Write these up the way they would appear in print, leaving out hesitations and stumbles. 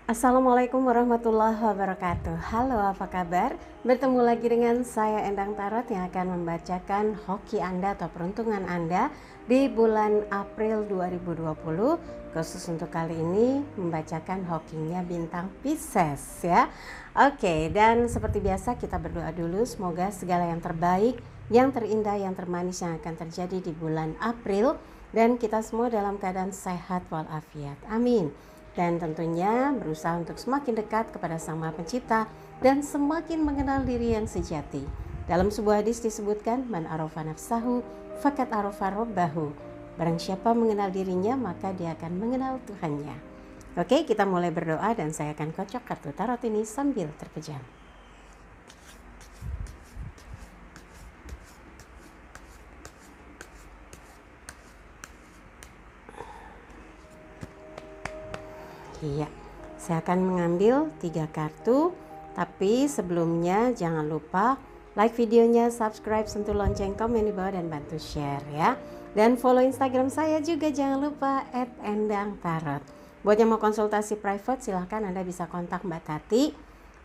Assalamualaikum warahmatullahi wabarakatuh. Halo, apa kabar? Bertemu lagi dengan saya Endang Tarot yang akan membacakan hoki Anda atau peruntungan Anda di bulan April 2020. Khusus untuk kali ini membacakan hokinya bintang Pisces ya. Oke, dan seperti biasa kita berdoa dulu semoga segala yang terbaik, yang terindah, yang termanis yang akan terjadi di bulan April dan kita semua dalam keadaan sehat walafiat. Amin. Dan tentunya berusaha untuk semakin dekat kepada Sang Maha Pencipta dan semakin mengenal diri yang sejati. Dalam sebuah hadis disebutkan, man arafa nafsahu fakat arafa rabbahu. Barang siapa mengenal dirinya, maka dia akan mengenal Tuhannya. Oke, kita mulai berdoa dan saya akan kocok kartu tarot ini sambil terpejam. Iya, saya akan mengambil 3 kartu, tapi sebelumnya jangan lupa like videonya, subscribe, sentuh lonceng, komen di bawah dan bantu share ya. Dan follow Instagram saya juga jangan lupa @endangtarot. Buat yang mau konsultasi private silahkan Anda bisa kontak Mbak Tati.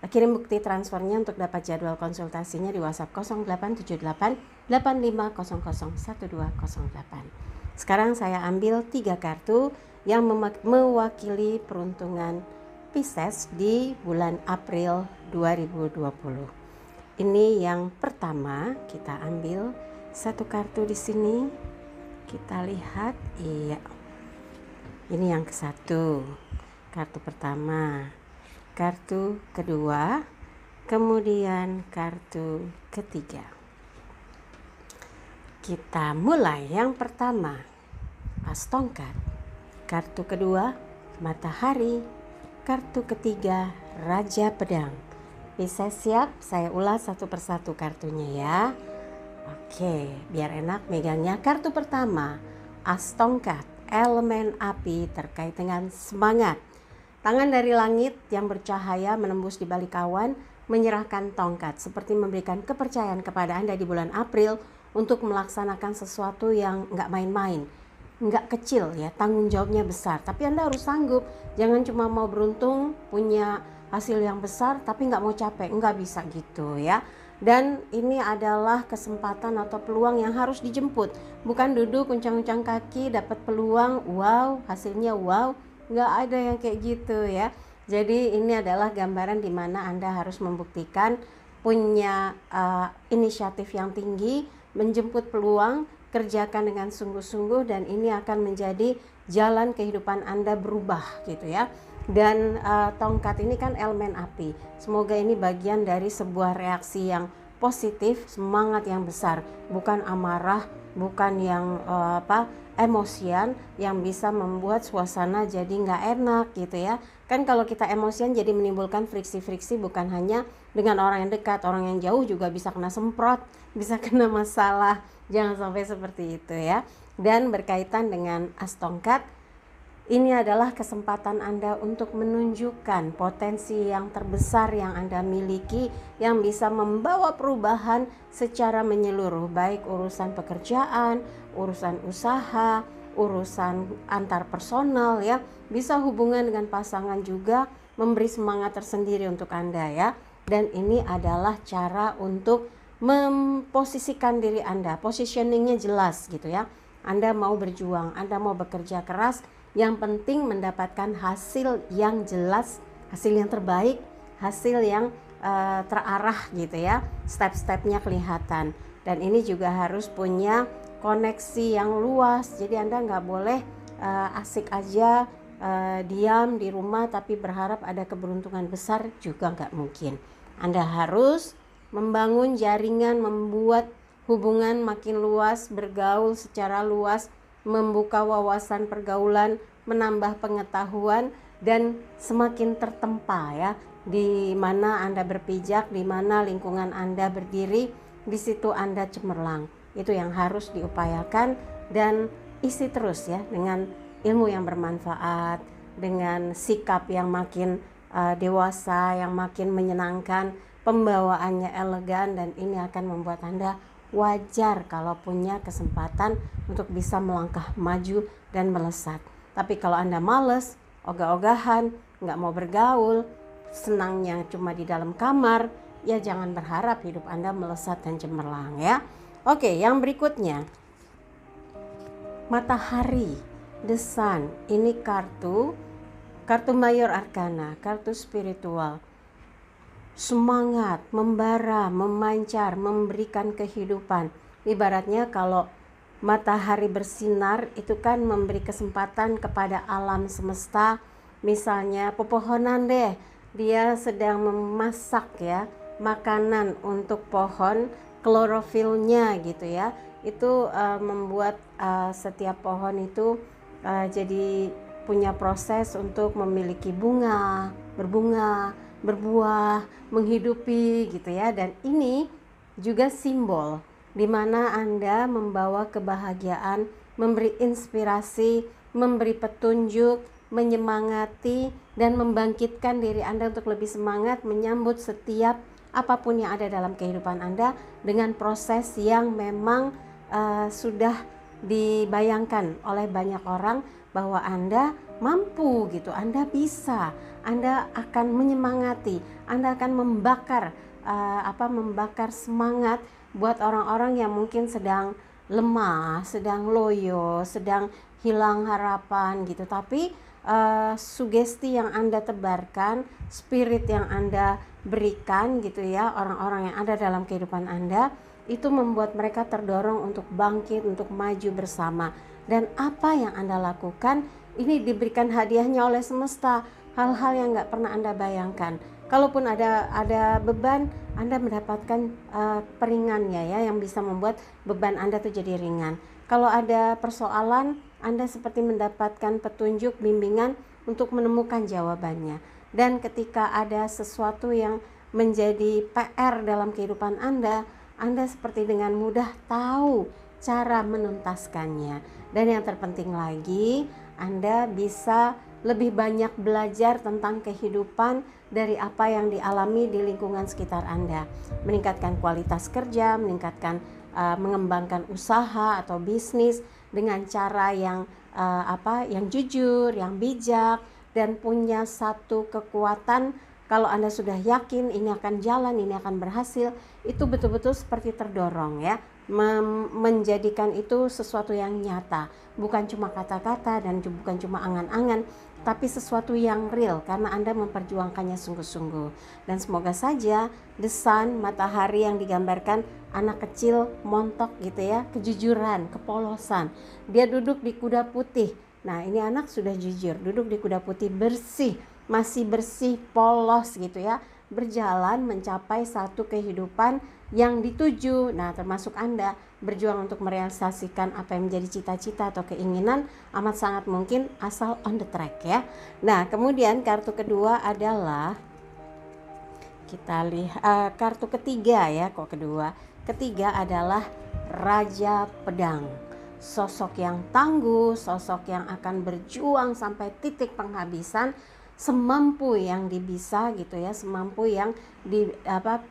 Kirim bukti transfernya untuk dapat jadwal konsultasinya di WhatsApp 0878 8500 1208. Sekarang saya ambil 3 kartu yang mewakili peruntungan Pisces di bulan April 2020. Ini yang pertama, kita ambil satu kartu di sini. Kita lihat, iya. Ini yang ke-1. Kartu pertama, kartu kedua, kemudian kartu ketiga. Kita mulai yang pertama, As Tongkat. Kartu kedua, Matahari. Kartu ketiga, Raja Pedang. Bisa siap? Saya ulas satu persatu kartunya ya. Oke, biar enak megangnya. Kartu pertama, As Tongkat, elemen api terkait dengan semangat. Tangan dari langit yang bercahaya menembus di balik awan, menyerahkan tongkat, seperti memberikan kepercayaan kepada Anda di bulan April untuk melaksanakan sesuatu yang nggak main-main. Nggak kecil ya, tanggung jawabnya besar, tapi Anda harus sanggup. Jangan cuma mau beruntung punya hasil yang besar tapi nggak mau capek, nggak bisa gitu ya. Dan ini adalah kesempatan atau peluang yang harus dijemput, bukan duduk uncang-uncang kaki dapat peluang, wow hasilnya wow, nggak ada yang kayak gitu ya. Jadi ini adalah gambaran di mana Anda harus membuktikan punya inisiatif yang tinggi, menjemput peluang, kerjakan dengan sungguh-sungguh, dan ini akan menjadi jalan kehidupan Anda berubah gitu ya. Dan tongkat ini kan elemen api. Semoga ini bagian dari sebuah reaksi yang positif, semangat yang besar, bukan amarah, bukan yang emosian yang bisa membuat suasana jadi nggak enak gitu ya. Kan kalau kita emosian jadi menimbulkan friksi-friksi, bukan hanya dengan orang yang dekat, orang yang jauh juga bisa kena semprot, bisa kena masalah. Jangan sampai seperti itu ya. Dan berkaitan dengan As Tongkat, ini adalah kesempatan Anda untuk menunjukkan potensi yang terbesar yang Anda miliki, yang bisa membawa perubahan secara menyeluruh, baik urusan pekerjaan, urusan usaha, urusan antar personal ya, bisa hubungan dengan pasangan juga, memberi semangat tersendiri untuk Anda ya. Dan ini adalah cara untuk memposisikan diri Anda, positioningnya jelas gitu ya. Anda mau berjuang, Anda mau bekerja keras, yang penting mendapatkan hasil yang jelas, hasil yang terbaik, hasil yang terarah gitu ya, step-stepnya kelihatan. Dan ini juga harus punya koneksi yang luas, jadi Anda nggak boleh asik aja diam di rumah tapi berharap ada keberuntungan besar, juga nggak mungkin. Anda harus membangun jaringan, membuat hubungan makin luas, bergaul secara luas, membuka wawasan pergaulan, menambah pengetahuan, dan semakin tertempa ya, di mana Anda berpijak, di mana lingkungan Anda berdiri, di situ Anda cemerlang. Itu yang harus diupayakan, dan isi terus ya dengan ilmu yang bermanfaat, dengan sikap yang makin dewasa, yang makin menyenangkan, pembawaannya elegan, dan ini akan membuat Anda wajar kalau punya kesempatan untuk bisa melangkah maju dan melesat. Tapi kalau Anda males, ogah-ogahan, nggak mau bergaul, senangnya cuma di dalam kamar, ya jangan berharap hidup Anda melesat dan cemerlang ya. Oke, yang berikutnya. Matahari, The Sun. Ini kartu Mayor Arkana, kartu spiritual. Semangat, membara, memancar, memberikan kehidupan. Ibaratnya kalau matahari bersinar itu kan memberi kesempatan kepada alam semesta. Misalnya pepohonan deh, dia sedang memasak ya makanan untuk pohon, klorofilnya gitu ya. Itu membuat setiap pohon itu jadi punya proses untuk memiliki bunga, berbunga, berbuah, menghidupi gitu ya. Dan ini juga simbol di mana Anda membawa kebahagiaan, memberi inspirasi, memberi petunjuk, menyemangati dan membangkitkan diri Anda untuk lebih semangat menyambut setiap apapun yang ada dalam kehidupan Anda dengan proses yang memang sudah dibayangkan oleh banyak orang bahwa Anda mampu gitu, Anda bisa, Anda akan menyemangati, Anda akan membakar membakar semangat buat orang-orang yang mungkin sedang lemah, sedang loyo, sedang hilang harapan gitu. Tapi sugesti yang Anda tebarkan, spirit yang Anda berikan gitu ya, orang-orang yang ada dalam kehidupan Anda, itu membuat mereka terdorong untuk bangkit, untuk maju bersama. Dan apa yang Anda lakukan ini diberikan hadiahnya oleh semesta, hal-hal yang gak pernah Anda bayangkan. Kalaupun ada beban, Anda mendapatkan peringannya ya, yang bisa membuat beban Anda tuh jadi ringan. Kalau ada persoalan, Anda seperti mendapatkan petunjuk, bimbingan untuk menemukan jawabannya. Dan ketika ada sesuatu yang menjadi PR dalam kehidupan Anda seperti dengan mudah tahu cara menuntaskannya. Dan yang terpenting lagi, Anda bisa lebih banyak belajar tentang kehidupan dari apa yang dialami di lingkungan sekitar Anda. Meningkatkan kualitas kerja, mengembangkan usaha atau bisnis dengan cara yang jujur, yang bijak, dan punya satu kekuatan. Kalau Anda sudah yakin ini akan jalan, ini akan berhasil, itu betul-betul seperti terdorong ya, menjadikan itu sesuatu yang nyata, bukan cuma kata-kata dan bukan cuma angan-angan, tapi sesuatu yang real karena Anda memperjuangkannya sungguh-sungguh. Dan semoga saja The Sun, matahari yang digambarkan anak kecil montok gitu ya, kejujuran, kepolosan. Dia duduk di kuda putih. Nah, ini anak sudah jujur, duduk di kuda putih, bersih, masih bersih, polos gitu ya, berjalan mencapai satu kehidupan yang dituju. Nah, termasuk Anda berjuang untuk merealisasikan apa yang menjadi cita-cita atau keinginan, amat sangat mungkin asal on the track ya. Nah, kemudian kartu kedua adalah, kita lihat kartu ketiga ya, ketiga adalah Raja Pedang. Sosok yang tangguh, sosok yang akan berjuang sampai titik penghabisan, semampu yang bisa gitu ya, semampu yang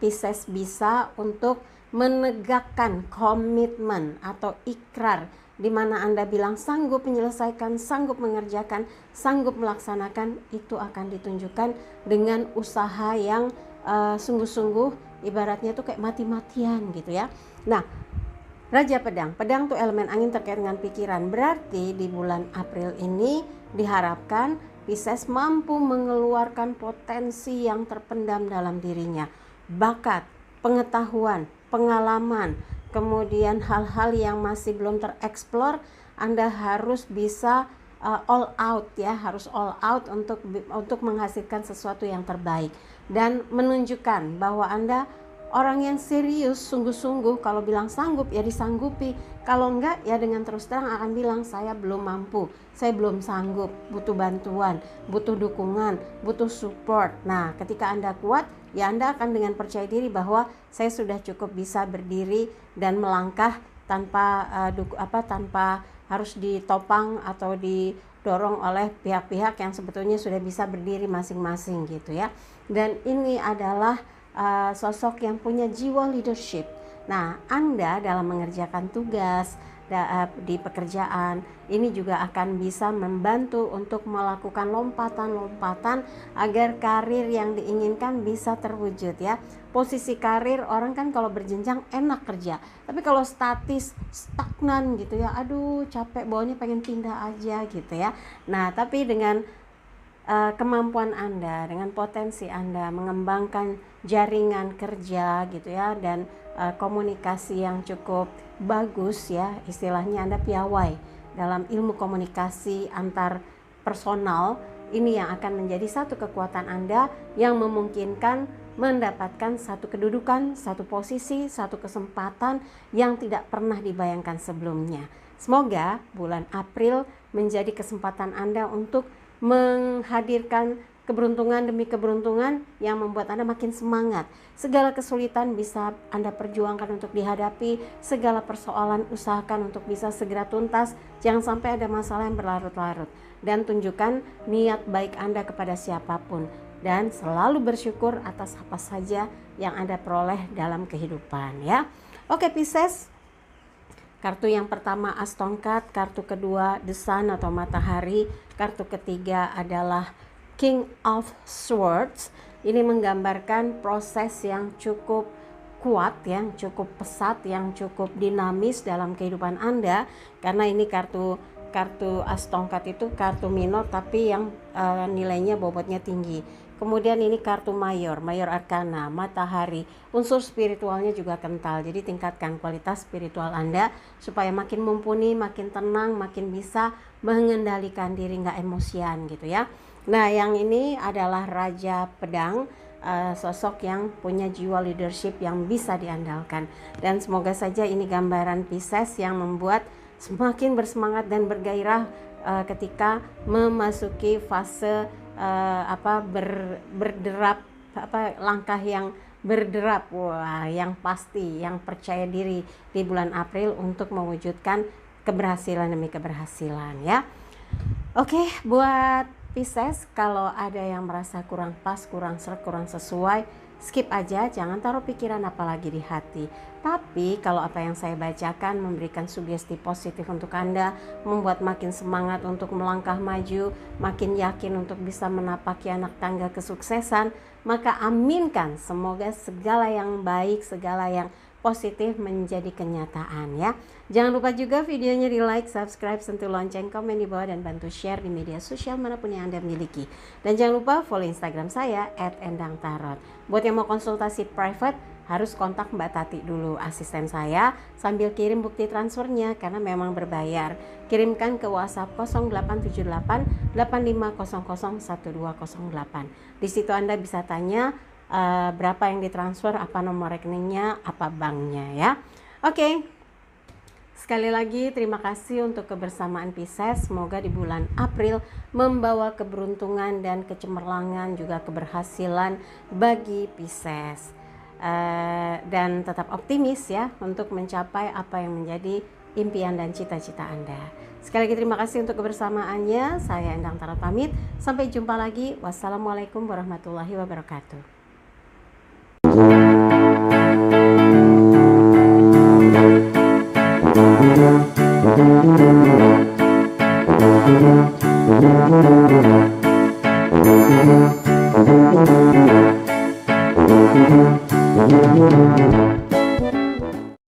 Pisces bisa untuk menegakkan komitmen atau ikrar, di mana Anda bilang sanggup menyelesaikan, sanggup mengerjakan, sanggup melaksanakan, itu akan ditunjukkan dengan usaha yang sungguh-sungguh, ibaratnya tuh kayak mati-matian gitu ya. Nah, Raja Pedang tuh elemen angin terkait dengan pikiran. Berarti di bulan April ini diharapkan Pisces mampu mengeluarkan potensi yang terpendam dalam dirinya. Bakat, pengetahuan, pengalaman, kemudian hal-hal yang masih belum tereksplor, Anda harus bisa all out ya, harus all out untuk menghasilkan sesuatu yang terbaik dan menunjukkan bahwa Anda orang yang serius, sungguh-sungguh. Kalau bilang sanggup ya disanggupi, kalau enggak ya dengan terus terang akan bilang saya belum mampu, saya belum sanggup, butuh bantuan, butuh dukungan, butuh support. Nah, ketika Anda kuat, ya Anda akan dengan percaya diri bahwa saya sudah cukup bisa berdiri dan melangkah tanpa tanpa harus ditopang atau didorong oleh pihak-pihak yang sebetulnya sudah bisa berdiri masing-masing gitu ya. Dan ini adalah sosok yang punya jiwa leadership. Nah, Anda dalam mengerjakan tugas, di pekerjaan. Ini juga akan bisa membantu untuk melakukan lompatan-lompatan agar karir yang diinginkan bisa terwujud ya. Posisi karir orang kan kalau berjenjang enak kerja, tapi kalau statis stagnan gitu ya, aduh capek bawahnya, pengen pindah aja gitu ya. Nah tapi dengan kemampuan Anda, dengan potensi Anda mengembangkan jaringan kerja gitu ya, dan komunikasi yang cukup bagus ya, istilahnya Anda piawai dalam ilmu komunikasi antar personal, ini yang akan menjadi satu kekuatan Anda yang memungkinkan mendapatkan satu kedudukan, satu posisi, satu kesempatan yang tidak pernah dibayangkan sebelumnya. Semoga bulan April menjadi kesempatan Anda untuk menghadirkan keberuntungan demi keberuntungan yang membuat Anda makin semangat. Segala kesulitan bisa Anda perjuangkan untuk dihadapi, segala persoalan usahakan untuk bisa segera tuntas, jangan sampai ada masalah yang berlarut-larut. Dan tunjukkan niat baik Anda kepada siapapun, dan selalu bersyukur atas apa saja yang Anda peroleh dalam kehidupan ya. Oke Pisces, kartu yang pertama As Tongkat, kartu kedua The Sun atau matahari, kartu ketiga adalah King of Swords. Ini menggambarkan proses yang cukup kuat, yang cukup pesat, yang cukup dinamis dalam kehidupan Anda, karena ini kartu As Tongkat itu kartu minor tapi yang nilainya bobotnya tinggi. Kemudian ini kartu mayor arkana, matahari, unsur spiritualnya juga kental. Jadi tingkatkan kualitas spiritual Anda supaya makin mumpuni, makin tenang, makin bisa mengendalikan diri, nggak emosian gitu ya. Nah yang ini adalah Raja Pedang, sosok yang punya jiwa leadership yang bisa diandalkan. Dan semoga saja ini gambaran Pisces yang membuat semakin bersemangat dan bergairah ketika memasuki fase berderap, langkah yang berderap, yang pasti, yang percaya diri di bulan April untuk mewujudkan keberhasilan demi keberhasilan ya. Oke, buat Pisces, kalau ada yang merasa kurang pas, kurang seret, kurang sesuai, skip aja, jangan taruh pikiran apalagi di hati. Tapi kalau apa yang saya bacakan memberikan sugesti positif untuk Anda, membuat makin semangat untuk melangkah maju, makin yakin untuk bisa menapaki anak tangga kesuksesan, maka aminkan semoga segala yang baik, segala yang positif menjadi kenyataan ya. Jangan lupa juga videonya di like, subscribe, sentuh lonceng, komen di bawah, dan bantu share di media sosial manapun yang Anda miliki. Dan jangan lupa follow Instagram saya @endangtarot. Buat yang mau konsultasi private harus kontak Mbak Tati dulu, asisten saya, sambil kirim bukti transfernya karena memang berbayar. Kirimkan ke WhatsApp 0878 85001208. Di situ Anda bisa tanya berapa yang ditransfer, apa nomor rekeningnya, apa banknya ya. Oke. Sekali lagi terima kasih untuk kebersamaan Pisces. Semoga di bulan April membawa keberuntungan dan kecemerlangan, juga keberhasilan bagi Pisces. Dan tetap optimis ya untuk mencapai apa yang menjadi impian dan cita-cita Anda. Sekali lagi terima kasih untuk kebersamaannya. Saya Endang Tarot pamit. Sampai jumpa lagi. Wassalamualaikum warahmatullahi wabarakatuh. Thank you.